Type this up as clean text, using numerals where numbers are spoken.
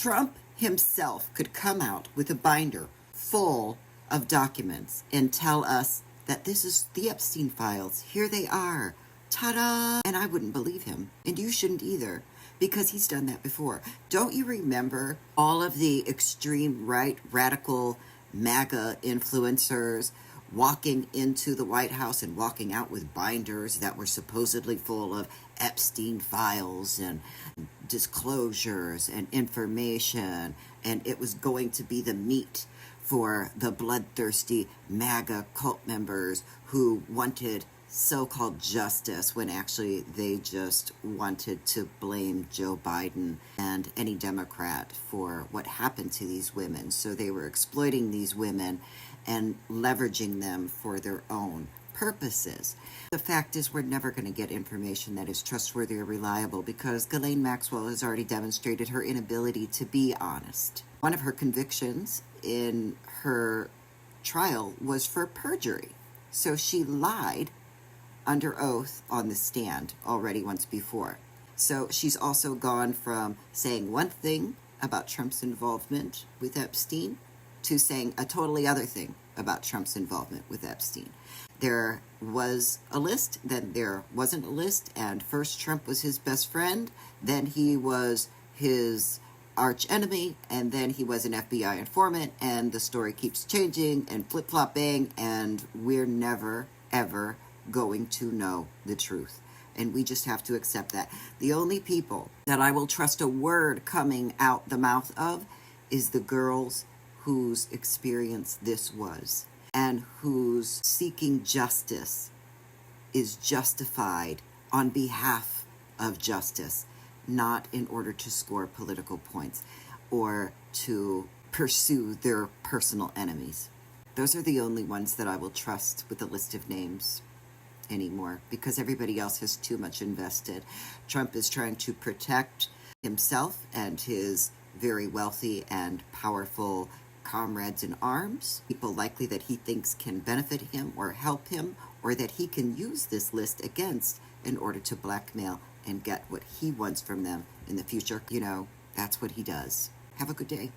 Trump himself could come out with a binder full of documents and tell us that this is the Epstein files. Here they are. Ta-da! And I wouldn't believe him. And you shouldn't either, because he's done that before. Don't you remember all of the extreme right, radical MAGA influencers walking into the White House and walking out with binders that were supposedly full of Epstein files and disclosures and information, and it was going to be the meat for the bloodthirsty MAGA cult members who wanted so-called justice when actually they just wanted to blame Joe Biden and any Democrat for what happened to these women. So they were exploiting these women and leveraging them for their own purposes. The fact is, we're never going to get information that is trustworthy or reliable because Ghislaine Maxwell has already demonstrated her inability to be honest. One of her convictions in her trial was for perjury. So she lied under oath on the stand already once before. So she's also gone from saying one thing about Trump's involvement with Epstein to saying a totally other thing about Trump's involvement with Epstein. There was a list, then there wasn't a list, and first Trump was his best friend, then he was his arch enemy, and then he was an FBI informant, and the story keeps changing and flip-flopping, and we're never, ever going to know the truth. And we just have to accept that. The only people that I will trust a word coming out the mouth of is the girls whose experience this was, and whose seeking justice is justified on behalf of justice, not in order to score political points or to pursue their personal enemies. Those are the only ones that I will trust with a list of names anymore, because everybody else has too much invested. Trump is trying to protect himself and his very wealthy and powerful comrades in arms, people likely that he thinks can benefit him or help him, or that he can use this list against in order to blackmail and get what he wants from them in the future. You know, that's what he does. Have a good day.